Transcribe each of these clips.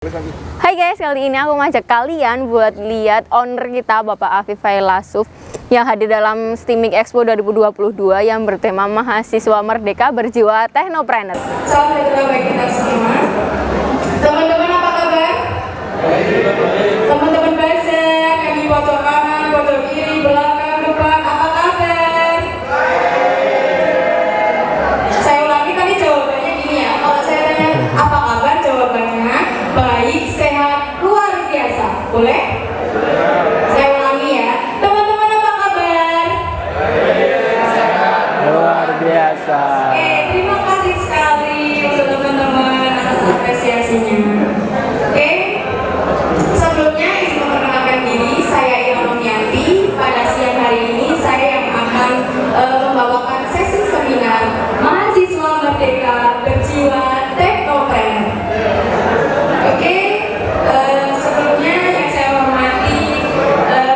Hai guys, kali ini aku ngajak kalian buat lihat owner kita Bapak Afif Failasuf yang hadir dalam STIMIC Expo 2022 yang bertema Mahasiswa Merdeka Berjiwa Teknopreneur. Salam sejahtera bagi kita semua. Teman-teman apa kabar? Teman-teman Basek, yang di pojok kanan, pojok kiri, belakang, depan, apa kabar? Saya ulangi tadi jawabannya gini ya. Kalau saya tanya apa kabar, jawabannya baik, sehat, luar biasa. Boleh? Saya ulangi ya. Teman-teman apa kabar? Luar biasa. Terima kasih sekali untuk teman-teman atas apresiasinya. Sebelumnya izin memperkenalkan diri, saya Ilham Yanti. Pada siang hari ini saya yang akan membawakan sesi seminar Mahasiswa Merdeka Berjiwa Teknopreneur. Sebelumnya yang saya hormati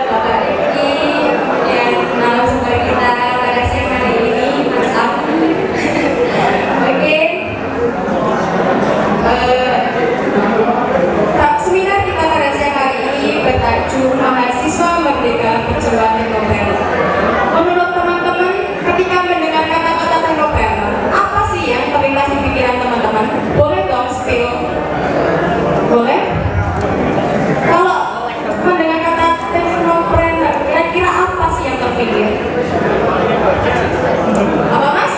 Bapak Rifki, kemudian narasumber kita pada siang hari ini Mas Afif. Seminar kita pada siang hari ini bertajuk Mahasiswa Merdeka Berjiwa Teknopreneur. Menurut teman-teman, ketika mendengar kata-kata teknopreneur, apa sih yang terlintas di pikiran teman-teman? Boleh dong spill? Boleh? Kalau mendengar kata teknopreneur, kira-kira apa sih yang terpikir? Apa Mas?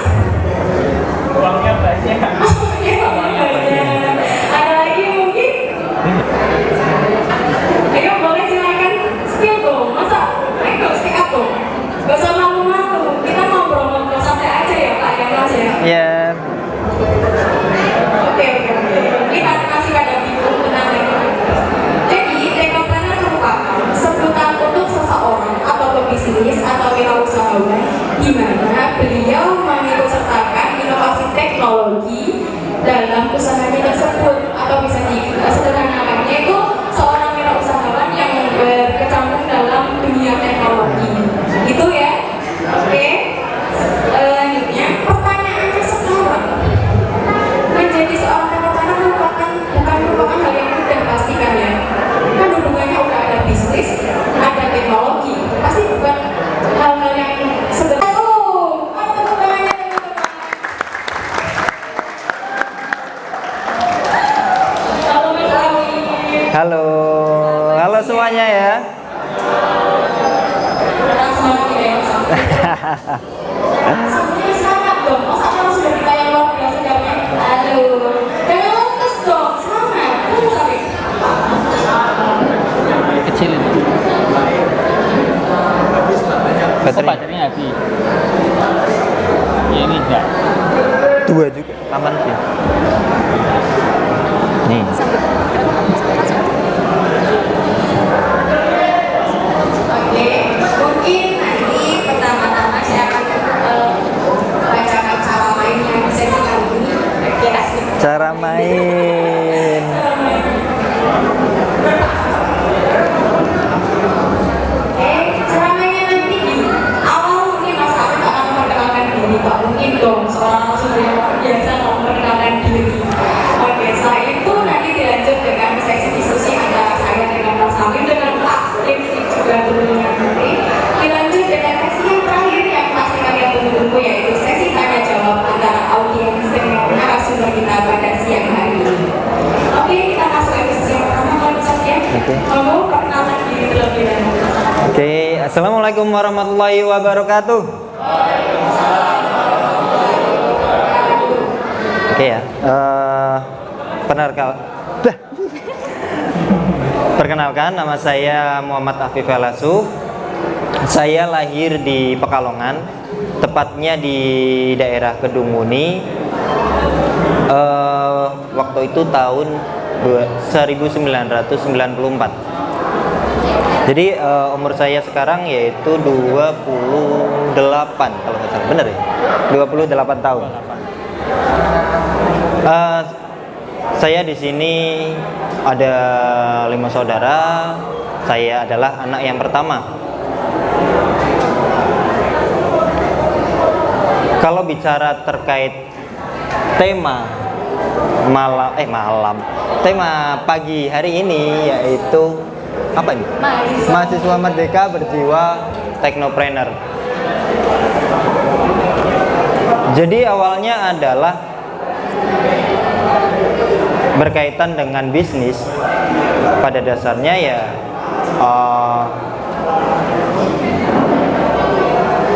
Uangnya banyak. Ada lagi mungkin? Ayo boleh silakan spill dong. Masa? Ayo speak up dong. Gak usah malu-malu. Kita ngobrol-ngobrol santai aja ya Pak ya Mas ya. Iya. Oke. Kita kasih pada bingung tentang teknopreneur. Jadi teknopreneur merupakan sebutan untuk seseorang atau pebisnis atau wirausahawan di mana beliau mengikutsertakan inovasi teknologi dalam usahanya tersebut, atau bisa disederhanakannya itu seorang wirausahawan yang berkecimpung dalam dunia teknologi. Gitu ya. Oke. Selanjutnya pertanyaannya sekarang, menjadi seorang teknopreneur bukan merupakan hal yang mudah pastikan ya. Kan hubungannya udah ada bisnis, ada teknologi, pasti bukan hal-hal yang sederhana. Halo semuanya ya. Semuanya semangat dong. Masa kalau sudah kita yang luar biasa jawabnya halo. Jangan lemes dong, semangat. Terus sampai Kecil ini. Baterainya habis. Ya, ini enggak. Dua juga. Aman sih. Nih. mungkin nanti pertama-tama saya akan bacakan cara main yang sesi kali ini. Cara main. Cara mainnya nanti di awal mungkin Mas Afif akan memperkenalkan diri Pak. Mungkin dong seorang narasumber yang luar biasa mau memperkenalkan diri. Oke, setelah itu nanti dilanjut dengan sesi diskusi antara saya dengan Mas Afif dengan Pak Rifki juga tentunya nanti. Dilanjut dengan sesi yang terakhir yang pasti kalian tunggu-tunggu, yaitu sesi tanya jawab antara audiens dengan narasumber kita pada siang hari ini. Oke, kita masuk ke sesi yang pertama kalau bisa ya. Mau perkenalan diri terlebih dahulu. Oke, assalamualaikum warahmatullahi wabarakatuh. Oke ya, perkenalkan nama saya Muhammad Afif Failasuf. Saya lahir di Pekalongan, tepatnya di daerah Kedung Muni. Waktu itu tahun 1994. Jadi umur saya sekarang yaitu 28 kalau nggak salah, benar ya? 28 tahun. Saya di sini ada 5 saudara. Saya adalah anak yang pertama. Kalau bicara terkait tema tema pagi hari ini yaitu apa ini? Mahasiswa Merdeka berjiwa teknopreneur. Jadi awalnya adalah berkaitan dengan bisnis. Pada dasarnya ya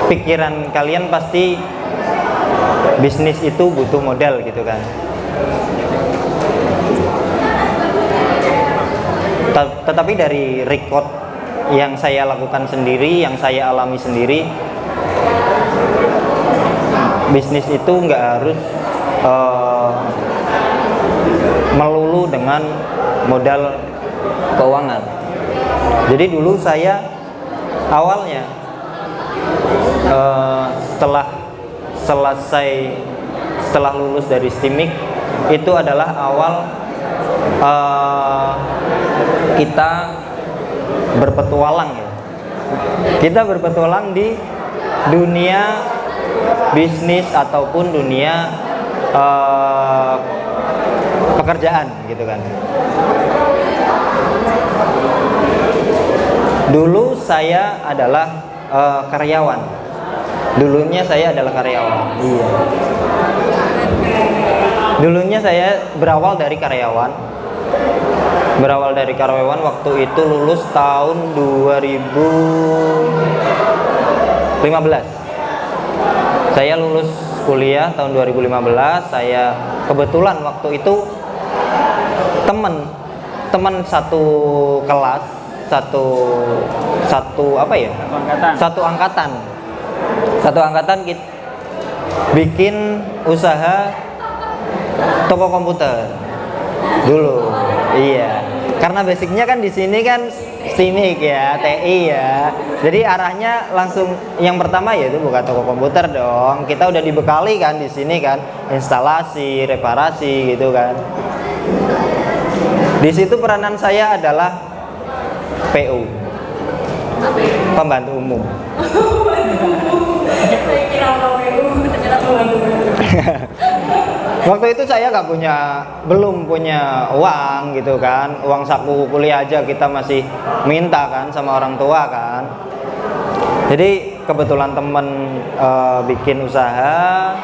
pikiran kalian pasti bisnis itu butuh modal gitu kan. Tetapi dari record yang saya lakukan sendiri, yang saya alami sendiri, bisnis itu nggak harus melulu dengan modal keuangan. Jadi dulu saya awalnya setelah lulus dari STIMIK itu adalah awal kita berpetualang ya. Kita berpetualang di dunia bisnis ataupun dunia pekerjaan gitu kan. Dulu saya adalah karyawan. Dulunya saya adalah karyawan. Iya. Dulunya saya berawal dari karyawan. Waktu itu lulus tahun 2015. Saya lulus kuliah tahun 2015. Saya kebetulan waktu itu teman satu kelas, satu angkatan kita bikin usaha toko komputer dulu. Iya, karena basicnya kan di sini kan STIMIK ya, TI ya. Jadi arahnya langsung yang pertama yaitu buka toko komputer dong. Kita udah dibekali kan di sini kan, instalasi, reparasi gitu kan. Di situ peranan saya adalah PU, pembantu umum. Waktu itu saya belum punya uang gitu kan, uang saku kuliah aja kita masih minta kan sama orang tua kan. Jadi kebetulan temen bikin usaha,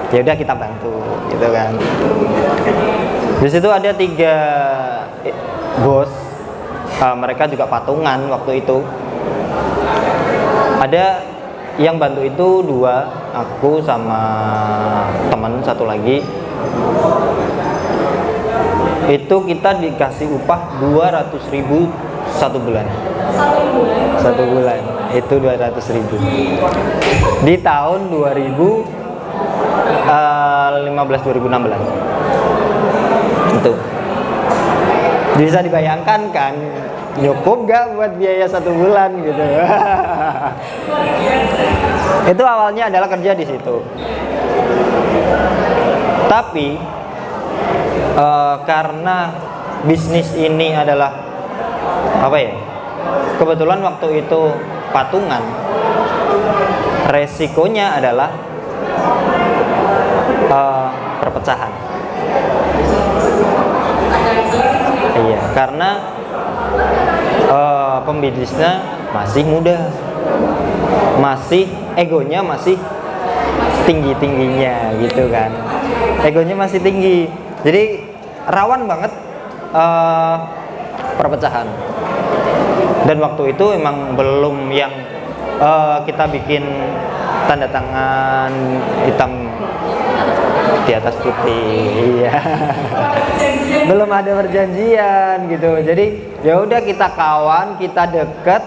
ya udah kita bantu gitu kan. Di situ ada 3 bos, mereka juga patungan waktu itu. Ada yang bantu itu 2, aku sama teman satu lagi. Itu kita dikasih upah 200.000 satu bulan. Satu bulan itu 200.000 di tahun 2016 itu. Bisa dibayangkan kan, cukup gak buat biaya 1 bulan gitu. Itu awalnya adalah kerja di situ. Tapi karena bisnis ini adalah apa ya? Kebetulan waktu itu patungan. Resikonya adalah perpecahan. Iya, karena pembisnisnya masih muda, egonya masih tingginya gitu kan. Egonya masih tinggi, jadi rawan banget perpecahan. Dan waktu itu emang belum yang kita bikin tanda tangan hitam di atas putih, iya. Belum ada perjanjian gitu. Jadi ya udah, kita kawan, kita deket,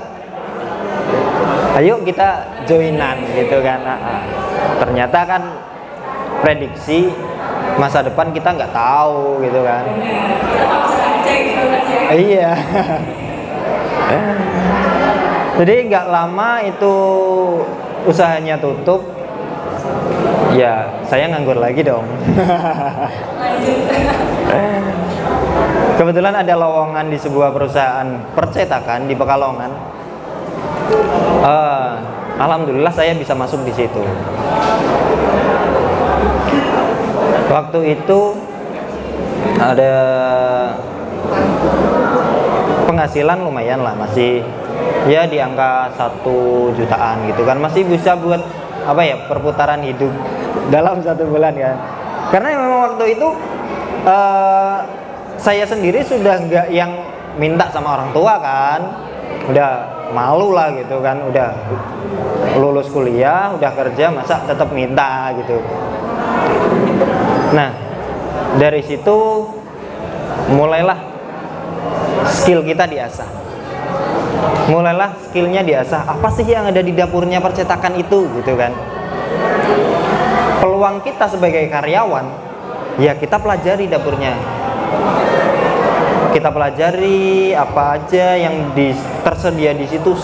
ayo kita joinan gitu kan. Ternyata kan prediksi masa depan kita nggak tahu gitu kan. Iya. Jadi nggak lama itu usahanya tutup. Ya, saya nganggur lagi dong. Kebetulan ada lowongan di sebuah perusahaan percetakan di Pekalongan. Alhamdulillah saya bisa masuk di situ. Waktu itu ada penghasilan lumayan lah, masih ya di angka 1 jutaan gitu kan, masih bisa buat apa ya, perputaran hidup dalam 1 bulan kan. Karena memang waktu itu saya sendiri sudah nggak yang minta sama orang tua kan, udah malu lah gitu kan, udah lulus kuliah, udah kerja, masa tetap minta gitu. Nah, dari situ mulailah skill kita diasah. Mulailah skillnya diasah. Apa sih yang ada di dapurnya percetakan itu gitu kan. Peluang kita sebagai karyawan, ya kita pelajari dapurnya. Kita pelajari apa aja yang tersedia di situ.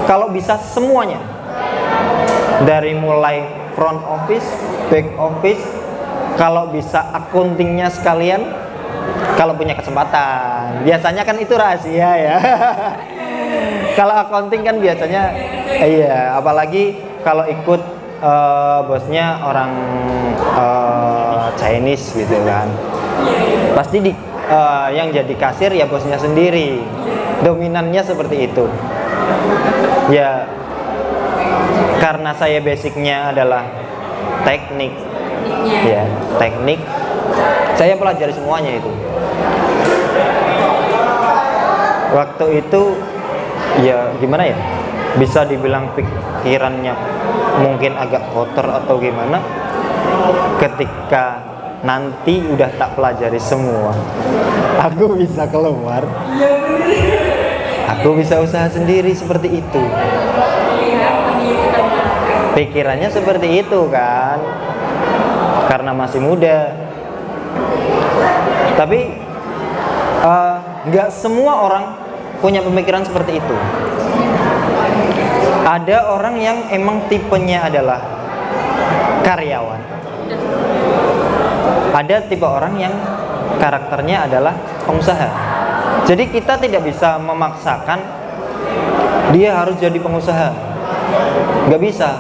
Kalau bisa semuanya. Dari mulai front office, back office, kalau bisa accountingnya sekalian, kalau punya kesempatan. Biasanya kan itu rahasia ya. Kalau accounting kan biasanya, iya, apalagi kalau ikut bosnya orang Chinese gitu kan. Pasti yang jadi kasir ya bosnya sendiri. Dominannya seperti itu. Ya, karena saya basicnya adalah teknik. Ya, teknik. Saya pelajari semuanya itu. Waktu itu ya gimana ya, bisa dibilang pikirannya mungkin agak kotor atau gimana. Ketika nanti udah tak pelajari semua, aku bisa keluar, aku bisa usaha sendiri, seperti itu. Pikirannya seperti itu kan, karena masih muda. Tapi nggak semua orang punya pemikiran seperti itu. Ada orang yang emang tipenya adalah karyawan. Ada tipe orang yang karakternya adalah pengusaha. Jadi kita tidak bisa memaksakan dia harus jadi pengusaha. Nggak bisa.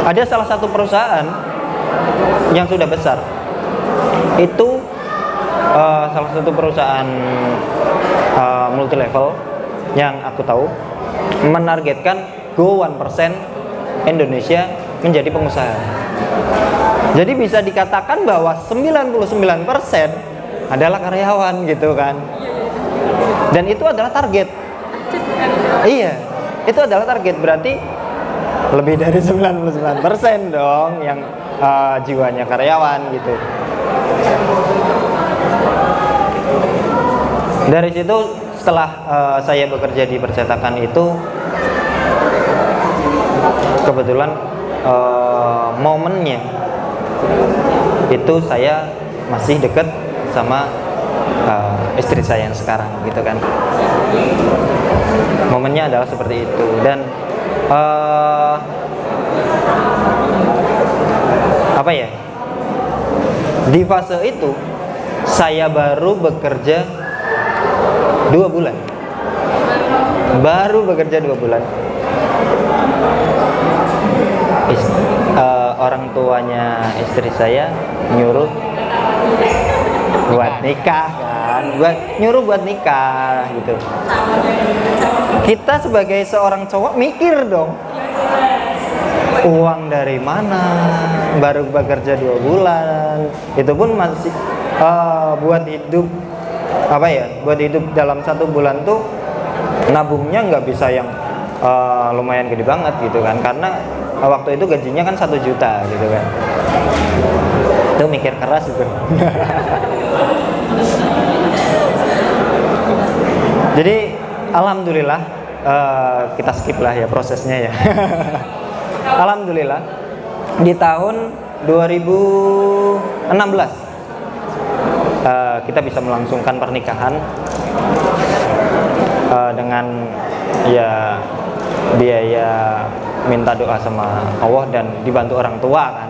Ada salah satu perusahaan yang sudah besar. Itu salah satu perusahaan multi level yang aku tahu menargetkan go 1% Indonesia menjadi pengusaha. Jadi bisa dikatakan bahwa 99% adalah karyawan gitu kan. Dan itu adalah target. Iya, itu adalah target, berarti lebih dari 99% dong yang jiwanya karyawan gitu. Dari situ setelah saya bekerja di percetakan itu, kebetulan momennya itu saya masih dekat sama istri saya yang sekarang gitu kan. Momennya adalah seperti itu. Dan apa ya, di fase itu saya baru bekerja 2 bulan. Baru bekerja 2 bulan. Orang tuanya istri saya nyuruh buat nikah kan, nyuruh buat nikah gitu. Kita sebagai seorang cowok mikir dong, uang dari mana, baru bekerja 2 bulan, itu pun masih buat hidup apa ya, buat hidup dalam 1 bulan tuh nabungnya nggak bisa yang lumayan gede banget gitu kan, karena waktu itu gajinya kan 1 juta gitu kan. Itu mikir keras itu. Jadi alhamdulillah, kita skip lah ya prosesnya ya. Alhamdulillah di tahun 2016 kita bisa melangsungkan pernikahan dengan ya biaya minta doa sama Allah dan dibantu orang tua kan.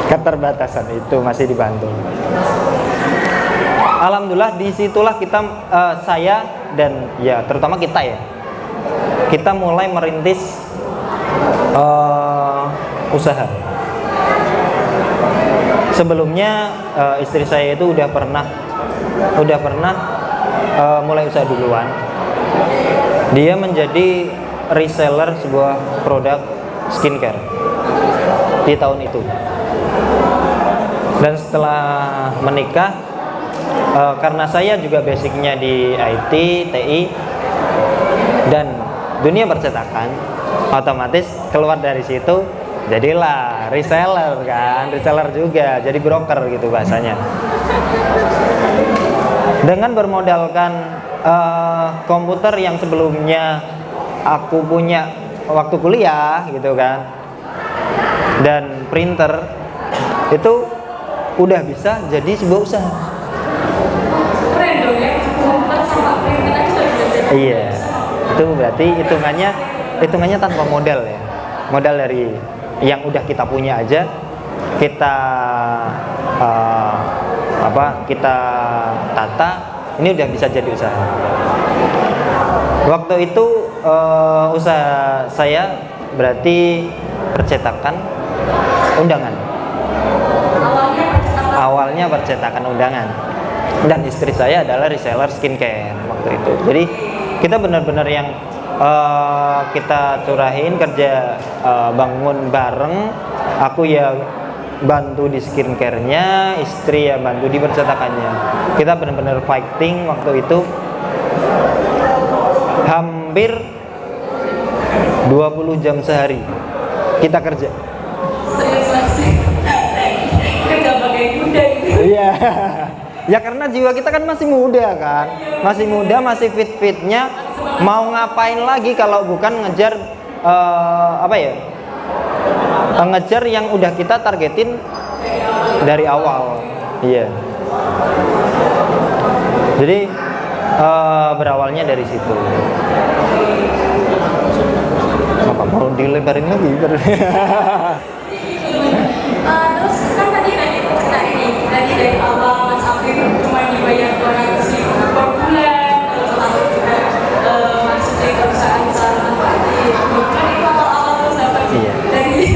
Keterbatasan itu masih dibantu. Alhamdulillah disitulah kita, saya dan ya terutama kita ya, kita mulai merintis usaha. sebelumnya istri saya itu udah pernah mulai usaha duluan. Dia menjadi reseller sebuah produk skincare di tahun itu. Dan setelah menikah, karena saya juga basicnya di IT, TI, dan dunia percetakan, otomatis keluar dari situ jadilah reseller kan, reseller juga, jadi broker gitu bahasanya. Dengan bermodalkan komputer yang sebelumnya aku punya waktu kuliah gitu kan, dan printer, itu udah bisa jadi sebuah usaha. Keren dong ya, komputer sama printer aja udah bisa jadi. Iya, itu berarti hitungannya tanpa modal ya. Modal dari yang udah kita punya aja, kita kita tata, ini udah bisa jadi usaha. Waktu itu usaha saya berarti percetakan undangan. Awalnya percetakan undangan, dan istri saya adalah reseller skincare waktu itu. Jadi kita benar-benar yang kita curahin kerja, bangun bareng. Aku ya bantu di skincare-nya, istri ya bantu di percetakannya. Kita benar-benar fighting waktu itu hampir 20 jam sehari kita kerja. Kerja pakai kuda ini. Iya. Ya karena jiwa kita kan masih muda kan. Masih muda, masih fit-fitnya. Mau ngapain lagi kalau bukan ngejar ngejar yang udah kita targetin dari awal. Iya. Jadi berawalnya dari situ. Apa mau dilebarin lagi? Terus kan tadi kita ini dari awal Mas Afif cuma dibayar 200.000 per bulan, terus lalu juga masuk di perusahaan-perusahaan tadi. Kan itu awal-awal terus dapat dari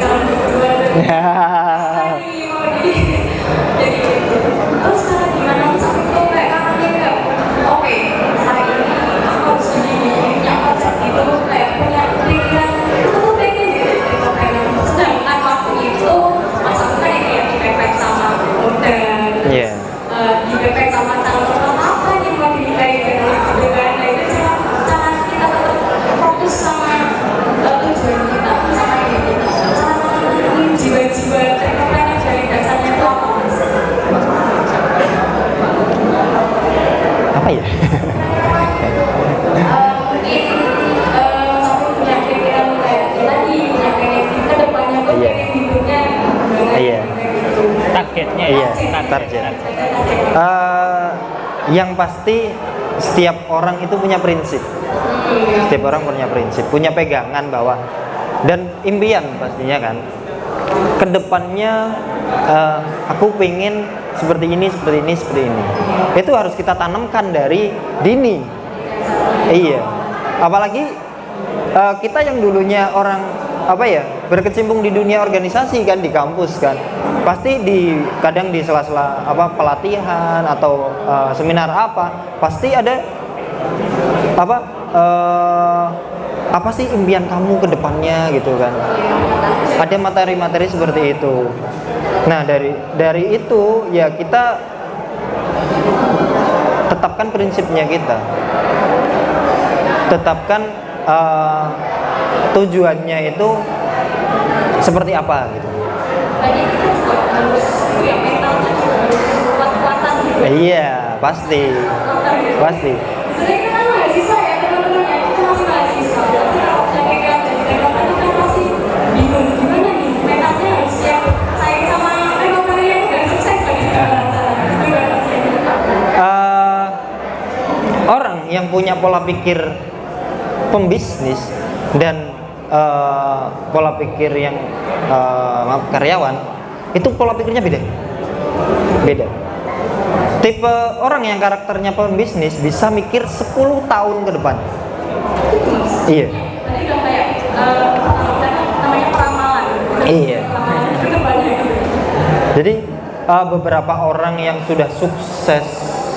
calon kedua jadi terus cara gimana Mas Afif tuh kayak kangennya kayak oke, hari ini aku harus begini, yang konsep itu kayak punya pikiran itu tuh pengen jadi pengen. Sedangkan waktu itu Mas Afif kan ini ya dipepet sama modal, dipepet sama calon apa nih mau dinikahi gitu kan. Nah itu cara kita tetap fokus sama tujuan kita, sama ini kita, cara jiwa-jiwa terkepengen dari dasarnya itu apa Mas? Apa ya? Mungkin satu punya pikiran kayak tadi, punya pengen ke depannya tuh pengen hidupnya Iya. Targetnya Iya, target. Yang pasti setiap orang itu punya prinsip. Setiap orang punya prinsip, punya pegangan bahwa, dan impian pastinya kan. Kedepannya aku pengen seperti ini, seperti ini, seperti ini. Itu harus kita tanamkan dari dini. Iya. Apalagi kita yang dulunya orang berkecimpung di dunia organisasi kan, di kampus kan, pasti kadang di sela-sela pelatihan atau seminar pasti ada apa sih impian kamu ke depannya gitu kan. Ada materi-materi seperti itu. Nah, dari itu ya kita tetapkan prinsipnya kita. Tetapkan tujuannya itu seperti apa gitu. Tadi kita juga harus mentalnya juga harus kuat-kuatan gitu. Iya, pasti. Sebenarnya kan mahasiswa ya teman-teman ya, kita masih mahasiswa. Yang pegang dari teknokan itu kan pasti bingung gimana nih mentalnya harus siap saing sama teknokan yang udah sukses lagi. Orang yang punya pola pikir pembisnis dan pola pikir yang karyawan, itu pola pikirnya beda. Tipe orang yang karakternya pembisnis bisa mikir 10 tahun ke depan. Iya. Tadi udah kayak namanya peramalan. Iya. Ke depannya. Jadi beberapa orang yang sudah sukses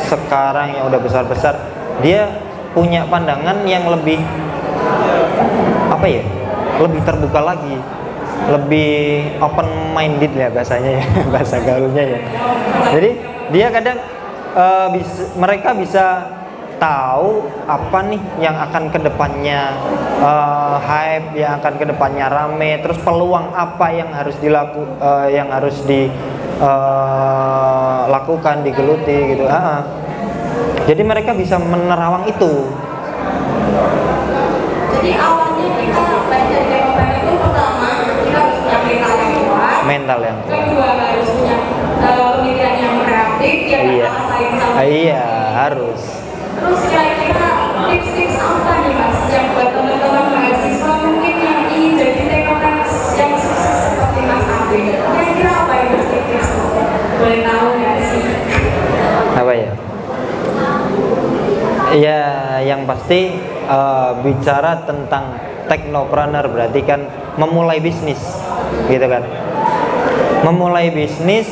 sekarang, yang udah besar-besar, dia punya pandangan yang lebih apa ya, lebih terbuka lagi, lebih open minded ya bahasanya ya, bahasa gaulnya ya. Jadi dia kadang mereka bisa tahu apa nih yang akan kedepannya hype, yang akan kedepannya rame, terus peluang apa yang harus dilakukan, digeluti gitu. Jadi mereka bisa menerawang itu. Jadi awalnya kita belajar developer itu pertama kita harus punya mental yang kuat. Mental yang kuat. Kedua harus punya pemikiran yang kreatif yang rasain sama. Iya, harus. Terus kira-kira tips-tips apa nih Mas yang buat teman-teman mahasiswa mungkin yang ingin jadi developer yang sukses seperti Mas Afif? Kira-kira apa yang Mas tips? Boleh tahu nggak sih? Apa ya? Ya, yang pasti bicara tentang technopreneur berarti kan memulai bisnis, gitu kan? Memulai bisnis,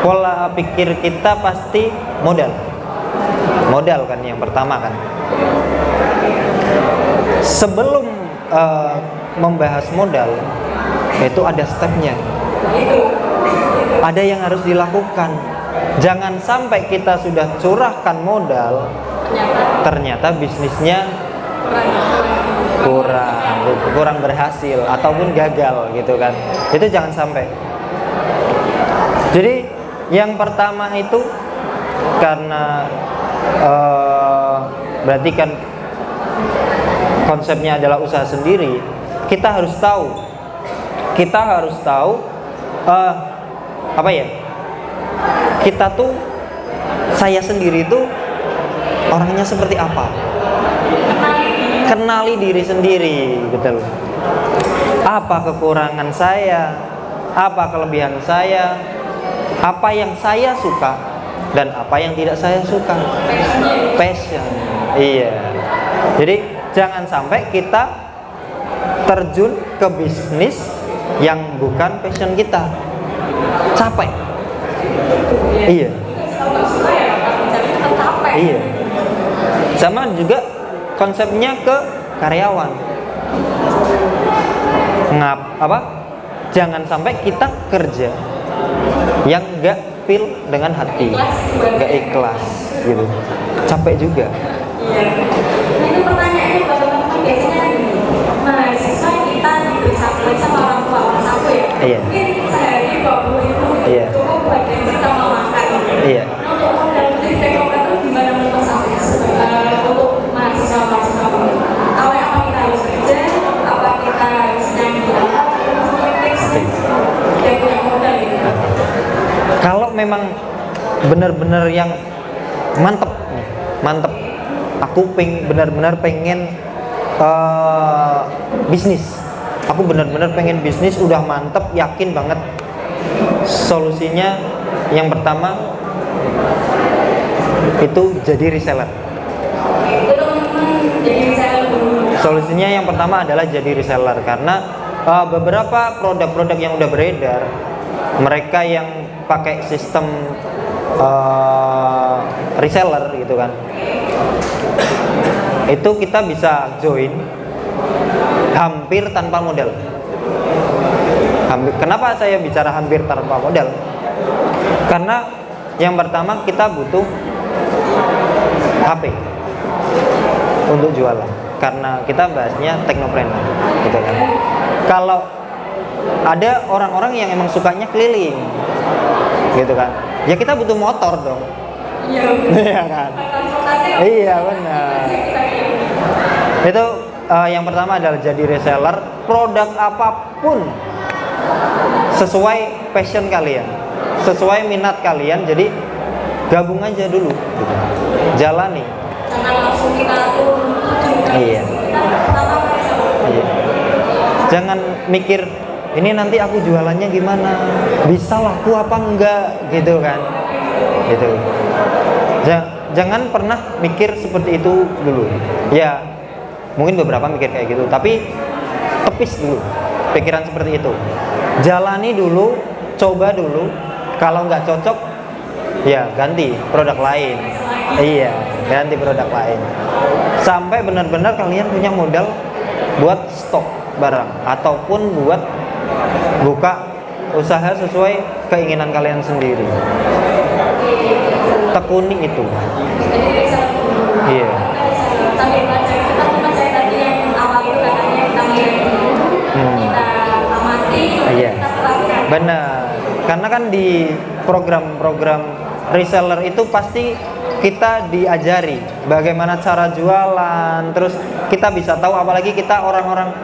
pola pikir kita pasti modal kan yang pertama kan. Sebelum membahas modal, itu ada stepnya, ada yang harus dilakukan. Jangan sampai kita sudah curahkan modal, ternyata bisnisnya kurang berhasil ataupun gagal gitu kan. Itu jangan sampai. Jadi yang pertama itu karena berarti kan konsepnya adalah usaha sendiri, kita harus tahu apa ya, kita tuh, saya sendiri tuh orangnya seperti apa, kenali diri sendiri, betul. Apa kekurangan saya, apa kelebihan saya, apa yang saya suka dan apa yang tidak saya suka. Passion. Iya. Jadi jangan sampai kita terjun ke bisnis yang bukan passion kita. Capek. Iya. Iya. Sama juga konsepnya ke karyawan. Jangan sampai kita kerja yang enggak feel dengan hati, enggak ikhlas gitu. Capek juga. Iya. Nah itu pertanyaannya buat teman-teman biasanya gini, mahasiswa kita diberi sampel sama orang tua Mas aku ya. Iya. Mungkin sehari 20.000 Iya. cukup buat bensin sama makan. Iya. Nah untuk modal beli developer itu gimana menurut Mas aku? Untuk mahasiswa awalnya apa kita harus kerja, apa kita harus nyanyi, tips yang punya modal gitu. Kalau memang benar-benar yang mantep, aku benar-benar pengen bisnis. Aku benar-benar pengen bisnis, udah mantep, yakin banget. Solusinya yang pertama itu jadi reseller. Solusinya yang pertama adalah jadi reseller, karena beberapa produk-produk yang udah beredar, mereka yang pakai sistem reseller gitu kan, itu kita bisa join hampir tanpa modal. Kenapa saya bicara hampir tanpa modal? Karena yang pertama kita butuh HP untuk jualan, karena kita bahasnya technopreneur gitu kan. Kalau ada orang-orang yang emang sukanya keliling gitu kan, ya kita butuh motor dong. Iya kan? Iya benar. Itu yang pertama adalah jadi reseller produk apapun sesuai passion kalian, sesuai minat kalian. Jadi gabung aja dulu gitu. Jalani. Jangan langsung kita turun. Iya. Jangan mikir ini nanti aku jualannya gimana, bisa laku apa enggak gitu kan, gitu. Jangan pernah mikir seperti itu dulu. Ya mungkin beberapa mikir kayak gitu, tapi tepis dulu pikiran seperti itu. Jalani dulu coba dulu. Kalau nggak cocok, ya ganti produk lain. Iya, ganti produk lain. Sampai benar-benar kalian punya modal buat stok barang ataupun buat buka usaha sesuai keinginan kalian sendiri. Tekuni itu. Iya. Sambil baca itu kan teman saya tadi yang awal itu katanya kita mulai dulu, kita amati, Iya. kita terapkan. Benar. Karena kan di program-program reseller itu pasti kita diajari bagaimana cara jualan, terus kita bisa tahu, apalagi kita orang-orang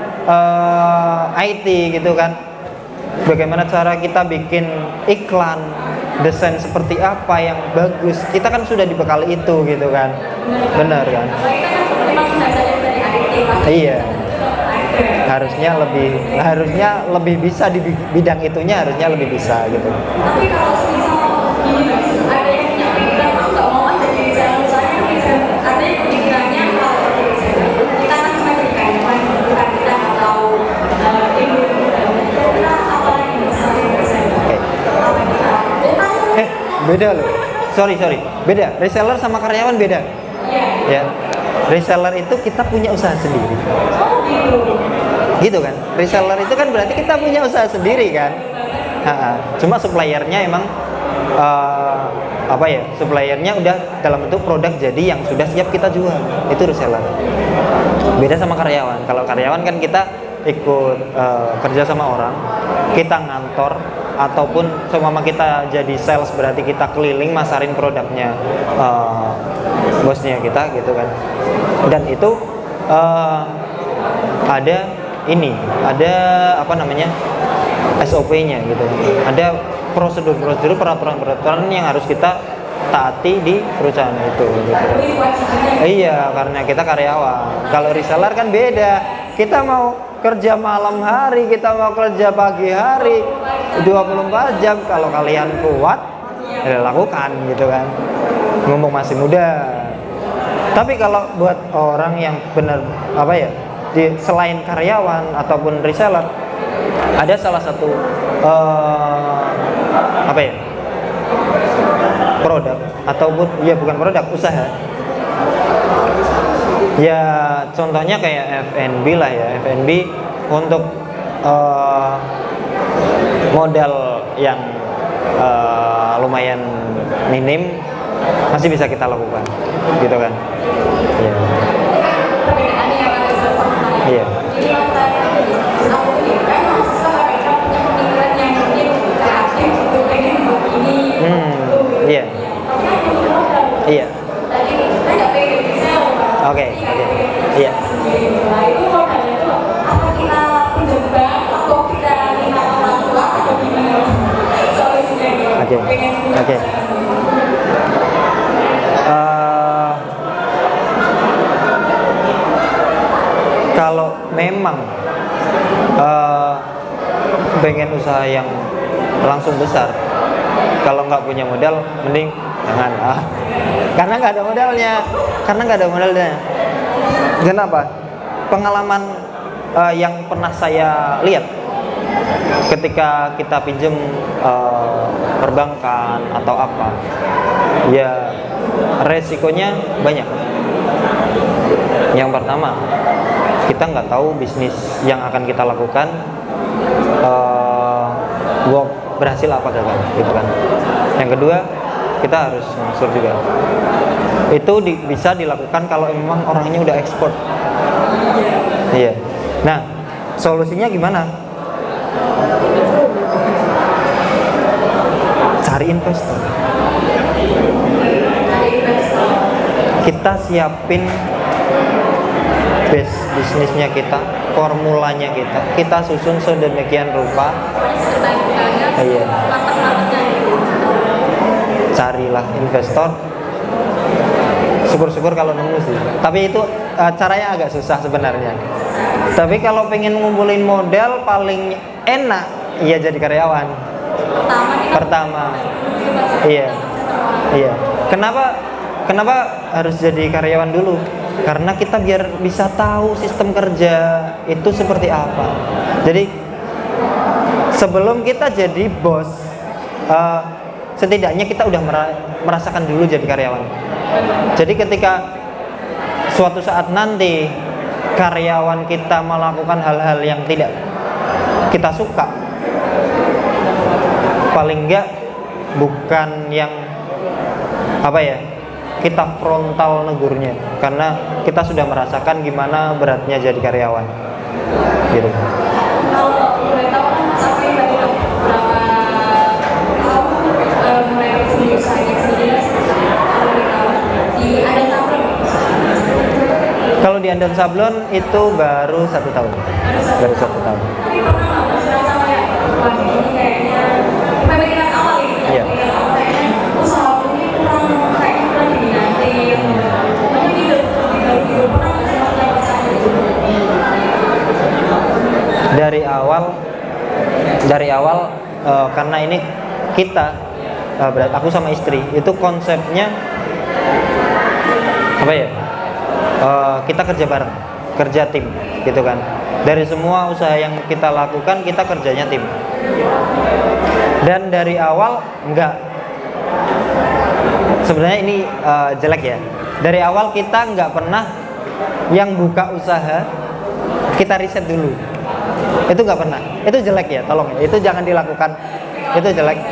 IT gitu kan, bagaimana cara kita bikin iklan, desain seperti apa yang bagus, kita kan sudah dibekali itu gitu kan. Benar kan? Apalagi kan memang dasarnya dari IT, pasti Iya. ada. harusnya lebih bisa di bidang itunya, harusnya lebih bisa gitu. Tapi kalau misal gini guys, ada yang punya pikiran aku nggak mau aja jadi desainer, saya bisa ada yang pikirannya kalau jadi desainer kita kan cuma jadi karyawan, bukan kita nggak tahu ilmu dan kita apalagi bisa jadi desainer. Oke. Apa kita? Beda loh. Sorry, beda. Reseller sama karyawan beda. Iya. Ya, reseller itu kita punya usaha sendiri. Oh gitu. Gitu kan? Reseller itu kan berarti kita punya usaha sendiri kan? Cuma suppliernya emang suppliernya udah dalam bentuk produk jadi yang sudah siap kita jual. Itu reseller. Beda sama karyawan. Kalau karyawan kan kita ikut kerja sama orang, kita ngantor, ataupun seumpama kita jadi sales, berarti kita keliling masarin produknya bosnya kita gitu kan. Dan itu ada SOP-nya gitu, ada prosedur-prosedur, peraturan-peraturan yang harus kita taati di perusahaan itu gitu. Iya, karena kita karyawan. Kalau reseller kan beda, kita mau kerja malam hari, kita mau kerja pagi hari, 24 jam. Kalau kalian kuat, ya lakukan gitu kan. Ngomong masih muda. Tapi kalau buat orang yang benar selain karyawan ataupun reseller, ada salah satu produk ataupun bukan produk, usaha. Ya contohnya kayak F&B lah ya. F&B untuk modal yang lumayan minim masih bisa kita lakukan gitu kan. Iya. Perbedaannya yang ada sama Iya. Jadi aku ini kan mahasiswa mereka punya pemikiran yang mungkin kreatif gitu, pengen buat ini Iya. tapi kan butuh modal. Iya. Tadi kan nggak pengen bisa. Oke. Iya. Nah itu modalnya itu apa kita pinjam bank atau kita minta orang tua atau gimana? Solusinya gitu. Oke. Pengen punya Oke. usaha. Kalau memang pengen usaha yang langsung besar, kalau nggak punya modal, mending jangan. Karena nggak ada modalnya. Kenapa? Pengalaman yang pernah saya lihat ketika kita pinjam perbankan atau apa, ya resikonya banyak. Yang pertama, kita nggak tahu bisnis yang akan kita lakukan berhasil apa gagal gitu kan. Yang kedua, kita harus ngangsur juga. Itu bisa dilakukan kalau memang orangnya udah ekspor. Iya. Nah, solusinya gimana? Cari investor. Kita siapin base bisnisnya kita, formulanya kita susun sedemikian rupa. Iya. Carilah investor. Syukur-syukur kalau nemu sih. Tapi itu caranya agak susah sebenarnya. Tapi kalau pengen ngumpulin modal, paling enak ya jadi karyawan. Pertama. Iya. Kenapa harus jadi karyawan dulu? Karena kita biar bisa tahu sistem kerja itu seperti apa. Jadi sebelum kita jadi bos, setidaknya kita udah merasakan dulu jadi karyawan. Jadi ketika suatu saat nanti karyawan kita melakukan hal-hal yang tidak kita suka, paling enggak bukan yang apa ya, kita frontal negurnya, karena kita sudah merasakan gimana beratnya jadi karyawan gitu. Kalau boleh tahu kan sampai berapa tahun mulai sendiri usahanya sendiri, kalau boleh tahu di ada tablet. Kalau di Andan Sablon itu baru 1 tahun. Baru 1 tahun. Tapi pernah nggak merasa kayak wah ini kayaknya pemikiran awal ini, Iya. pemikiran awal kayaknya usaha ini kurang diminati, makanya gitu pernah nggak sih masalah perasaan itu? Dari awal karena ini kita berarti aku sama istri itu konsepnya apa ya, kita kerja bareng, kerja tim gitu kan. Dari semua usaha yang kita lakukan kita kerjanya tim, dan dari awal enggak, sebenarnya ini jelek ya, dari awal kita nggak pernah yang buka usaha kita riset dulu, itu nggak pernah, itu jelek ya, tolong ya, itu jangan dilakukan, itu jelek.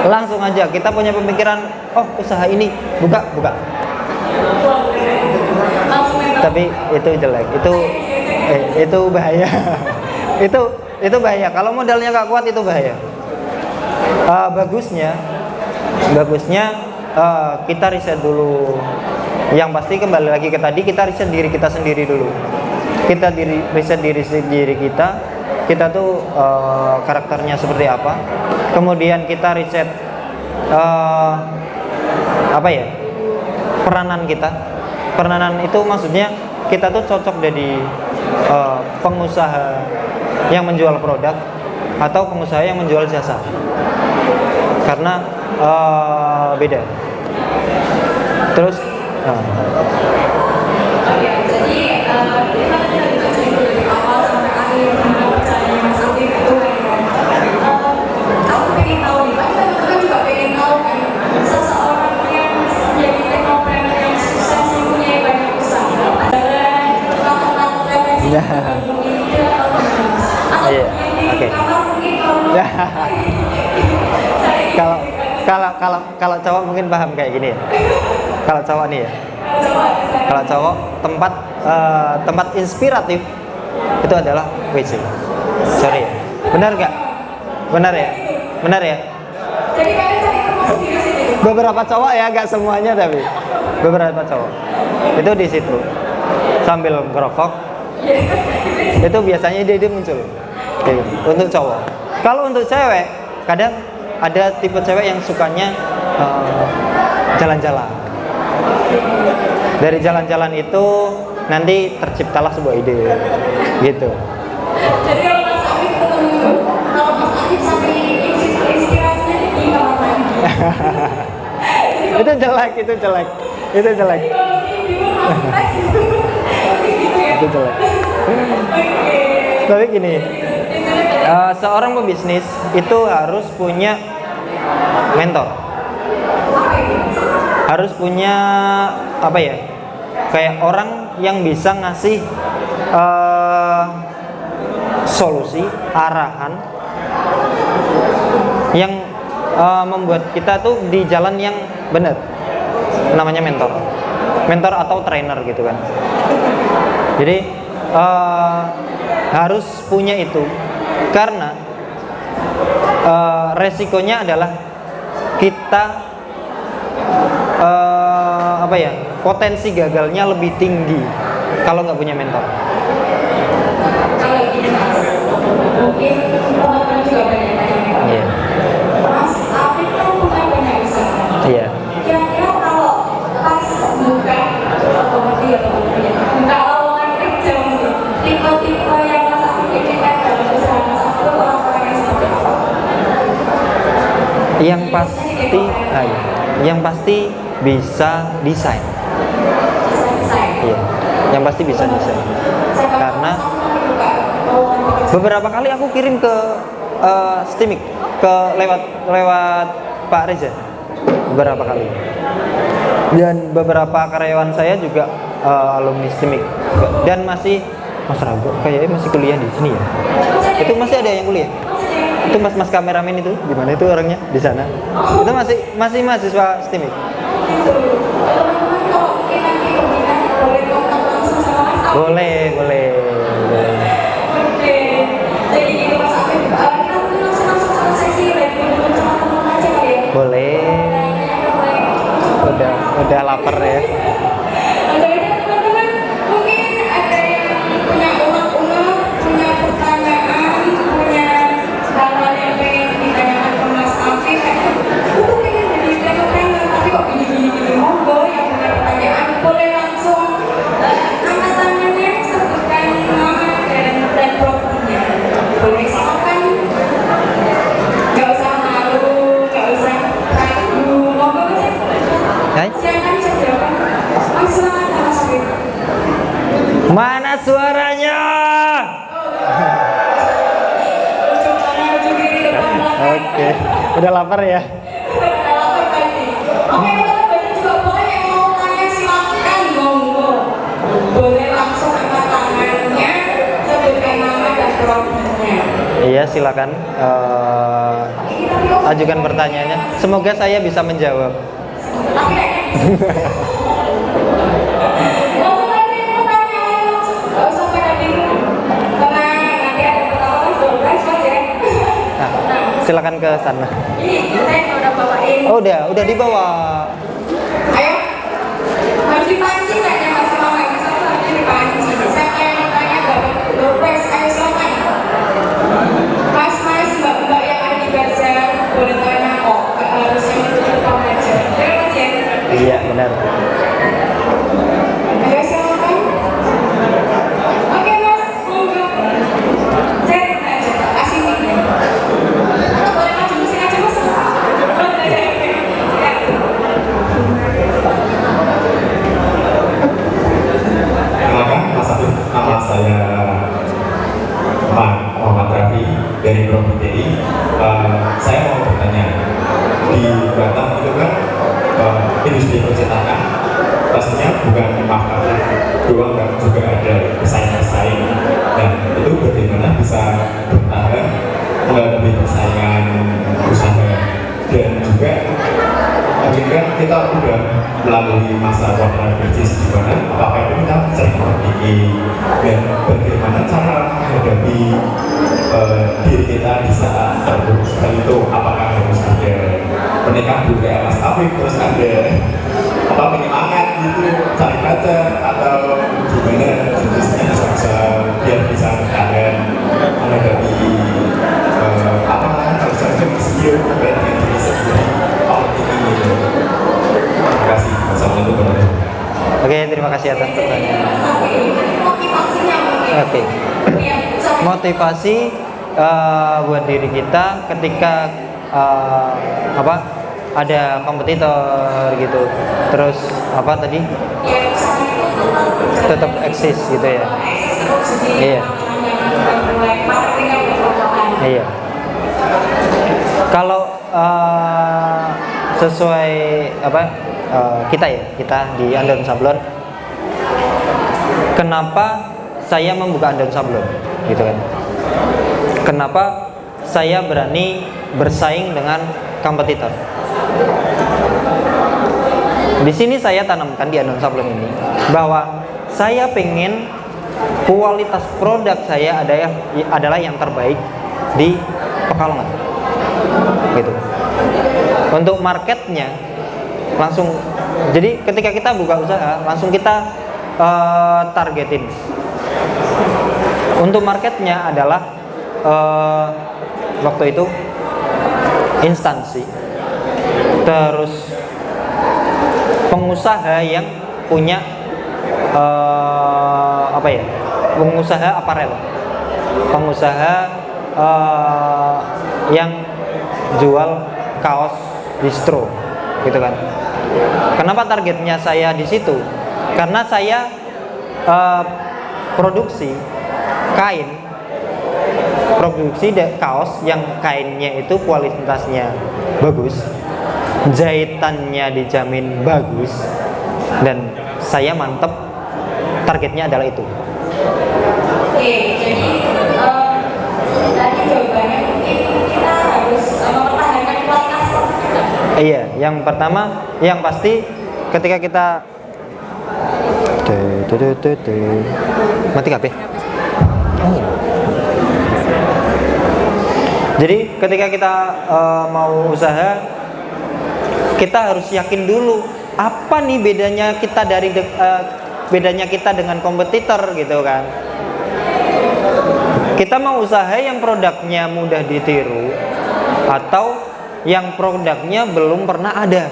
Langsung aja kita punya pemikiran, oh usaha ini buka, tapi itu jelek, itu bahaya. itu bahaya kalau modalnya nggak kuat, itu bahaya. Bagusnya kita riset dulu. Yang pasti kembali lagi ke tadi, kita riset diri kita sendiri dulu. Kita riset diri kita tuh karakternya seperti apa. Kemudian kita riset apa ya, peranan kita. Peranan itu maksudnya kita tuh cocok jadi pengusaha yang menjual produk atau pengusaha yang menjual jasa, karena beda. Terus Jadi kita tadi udah cerita dari awal sampai akhir gimana perjalanannya Mas Afif itu kan. Aku pengen tahu nih, Pak, kita juga pengen tahu kan seseorang yang jadi teknopreneur yang sukses yang punya banyak usaha, adalah kata-kata referensi ide atau gimana? Atau Iya, yang oke. di kamar mungkin kalau cowok mungkin paham kayak gini ya. Kalau cowok nih ya, kalau cowok tempat inspiratif itu adalah WC. Sorry ya, benar nggak? Benar ya. jadi kalian cari termasuk di sini. Beberapa cowok ya, nggak semuanya, tapi beberapa cowok itu di situ sambil ngerokok, itu biasanya ide muncul. Kayak gitu. Untuk cowok. Kalau untuk cewek, kadang ada tipe cewek yang sukanya jalan-jalan. Dari jalan-jalan itu nanti terciptalah sebuah ide, gitu. Jadi kalau Mas Afif ketemu, kalau Mas Afif sampai inspirasinya di kamar mandi. Itu jelek. Jadi kalau di rumah stres gitu ya. Itu jelek. Tapi gini, seorang pebisnis itu harus punya mentor, harus punya apa ya, kayak orang yang bisa ngasih solusi, arahan yang membuat kita tuh di jalan yang benar. Namanya mentor atau trainer gitu kan. Jadi harus punya itu, karena resikonya adalah kita apa ya, potensi gagalnya lebih tinggi kalau nggak punya mentor. Kalau gini Mas, mungkin teman-teman juga banyak tanya. Iya. Mas Afif kan punya banyak usaha. Iya. Kira-kira kalau pas buka lowongan kerja mungkin tipe-tipe yang Mas Afif inginkan dalam usaha Mas Afif itu orang-orang yang seperti apa? Yang pasti bisa desain. Iya. Yang pasti bisa desain. Karena beberapa kali aku kirim ke Stimik lewat Pak Reza beberapa kali. Dan beberapa karyawan saya juga alumni Stimik. Dan masih Mas Rago kayaknya masih kuliah di sini ya. Itu masih ada yang kuliah. Itu mas kameramen itu gimana itu orangnya di sana? Itu masih mahasiswa Stimik. Teman-teman kalau mungkin nanti pembina boleh kontak langsung sama Mas Afif. Boleh. Oke, jadi gitu Mas Afif, kita mungkin langsung sama sesi lagi bertemu sama teman-teman aja kali ya. Boleh. Udah lapar ya. Jadi teman-teman mungkin ada yang punya unek-unek, punya pertanyaan, punya hal-hal yang pengen ditanyakan ke Mas Afif. Aku pengen jadi entrepreneur, tapi kok gini. Monggo yang punya pertanyaan boleh langsung angkat tangannya, sebutkan nama dan prodinya. Boleh silakan. Gak usah malu, gak usah ragu. Monggo Mas Afif. Hai. Silakan jawab. Langsung aja Mas Afif. Mana suaranya? Ujung kanan, ujung kiri, depan, belakang. Oke. Udah lapar ya? Udah lapar pasti. Oke, teman-teman berarti juga boleh yang mau tanya silakan, monggo. Boleh langsung angkat tangannya, sebutkan nama dan prodinya. Iya, silakan ajukan pertanyaannya. Semoga saya bisa menjawab. Tapi kayaknya langsung aja yang mau tanya, ayo langsung. Gak usah pada bingung. Tenang, nanti ada pertanyaan surprise Mas ya. Nah, silakan ke sana. Ini saya udah bawain. Oh, udah dibawa. Ayo, harus dipancing kayaknya Mas Mama. Misalnya harus dipancing. Siapa yang mau tanya surprise? Ayo silakan. Mas, mbak-mbak yang ada di bazar boleh tanya kok. Gak harus yang itu depan aja. Terima kasih. Iya, benar. Ayo silakan. Oke Mas, monggo. Cek aja, kasih mic-nya. Atau boleh maju ke sini aja Mas. Oke. Kenalkan, Mas Afif, nama saya Muhammad Rafi dari Profi TI. Saya mau bertanya, di Batam itu kan industri percetakan pastinya bukan Mas Afif doang, kan juga ada pesaing-pesaing, dan itu bagaimana bisa bertahan menghadapi persaingan usaha, dan juga mungkin kan kita udah melalui masa quarter crisis di mana apakah itu kita sering memiliki, dan bagaimana cara menghadapi diri kita di saat terpuruk seperti itu, apakah harus ada pernikahan dulu kayak Mas Afif, terus ada apa penyemangat gitu, cari pacar, atau gimana jenisnya bisa biar bisa bertahan menghadapi apa namanya kalau saya insecure terkait dengan diri sendiri. Terima kasih. Wassalamualaikum warahmatullahi wabarakatuh. Oke, terima kasih atas pertanyaan. Motivasinya mungkin. Oke. Iya, bisa. Motivasi buat diri kita ketika ada kompetitor gitu. Terus apa tadi? Ya, usaha itu Tetap eksis gitu ya. Iya. Iya. Kalau sesuai kita di Andon Sablon, kenapa saya membuka Andon Sablon gitu kan? Kenapa saya berani bersaing dengan kompetitor? Di sini saya tanamkan di Andon Sablon ini bahwa saya pengen kualitas produk saya adalah yang terbaik di Pekalongan gitu. Untuk marketnya langsung, jadi ketika kita buka usaha langsung kita targetin. Untuk marketnya adalah waktu itu instansi, terus pengusaha yang punya pengusaha aparel, pengusaha yang jual kaos distro gitu kan. Kenapa targetnya saya di situ? Karena saya produksi kain produksi kaos yang kainnya itu kualitasnya bagus, jahitannya dijamin bagus, dan saya mantep, targetnya adalah itu. Oke, jadi tadi jawabannya mungkin kita harus mempertahankan kualitas kita. Iya, yang pertama, yang pasti ketika kita mati HP. Oh. Jadi ketika kita mau usaha, kita harus yakin dulu apa nih bedanya kita bedanya kita dengan kompetitor gitu kan. Kita mau usaha yang produknya mudah ditiru atau yang produknya belum pernah ada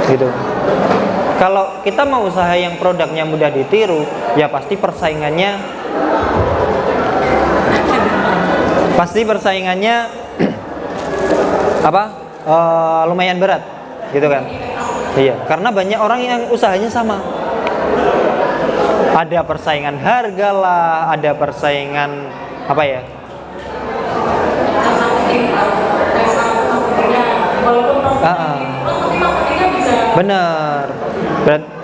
gitu. Kalau kita mau usaha yang produknya mudah ditiru, ya pasti persaingannya lumayan berat gitu kan. Iya, karena banyak orang yang usahanya sama. Ada persaingan harga lah, ada persaingan apa ya? Bener,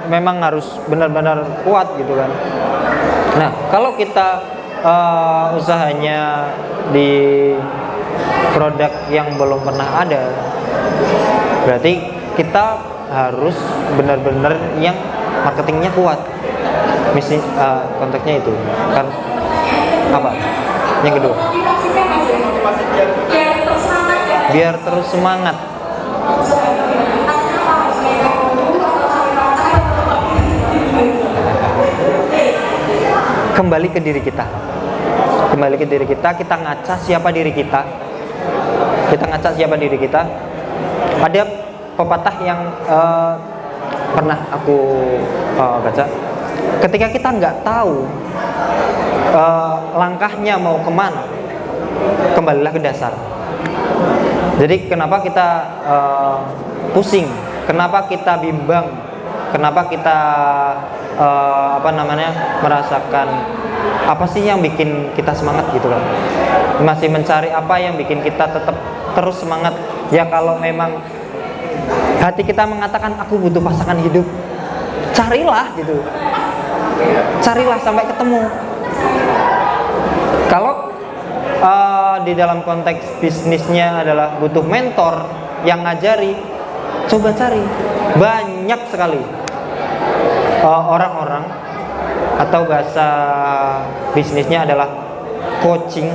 memang harus benar-benar kuat gitu kan. Nah, kalau kita usahanya di produk yang belum pernah ada, berarti kita harus benar-benar yang marketingnya kuat. Misi konteksnya itu kan apa? Yang kedua, biar terus semangat. Kembali ke diri kita. Kita ngaca siapa diri kita. Ada pepatah yang pernah aku baca. Ketika kita nggak tahu langkahnya mau kemana, kembalilah ke dasar. Jadi kenapa kita pusing? Kenapa kita bimbang? Kenapa kita merasakan apa sih yang bikin kita semangat gitu kan? Masih mencari apa yang bikin kita tetap terus semangat? Ya kalau memang hati kita mengatakan aku butuh pasangan hidup, carilah gitu. Carilah sampai ketemu. Kalau di dalam konteks bisnisnya adalah butuh mentor yang ngajari, coba cari. Banyak sekali orang-orang atau bahasa bisnisnya adalah coaching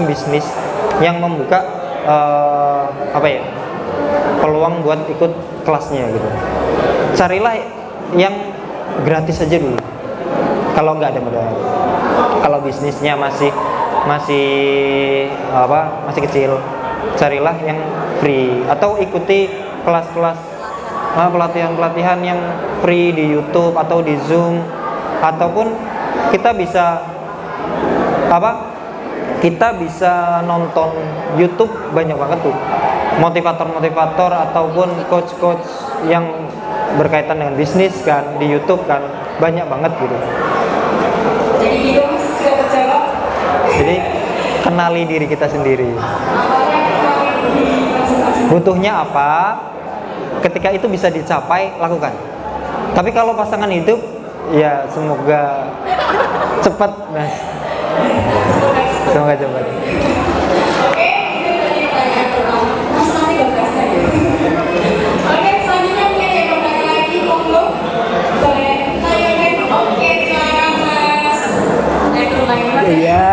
bisnis yang membuka peluang buat ikut kelasnya gitu. Carilah yang gratis aja dulu. Kalau nggak ada modal, kalau bisnisnya masih kecil, carilah yang free atau ikuti kelas-kelas pelatihan yang free di YouTube atau di Zoom, ataupun kita bisa nonton YouTube, banyak banget tuh motivator ataupun coach yang berkaitan dengan bisnis kan di YouTube kan, banyak banget gitu. Jadi itu sudah terjawab. Jadi kenali diri kita sendiri. Butuhnya apa? Ketika itu bisa dicapai, lakukan. Tapi kalau pasangan hidup, ya semoga cepat, Mas. Semoga cepat. Oke, itu tadi pertanyaan pertama. Mas nanti bagusnya ya. Oke, selanjutnya mungkin ada pertanyaan lagi, monggo. Boleh tanyakan. Oke, silakan Mas. Naik dulu lagi Mas. Iya.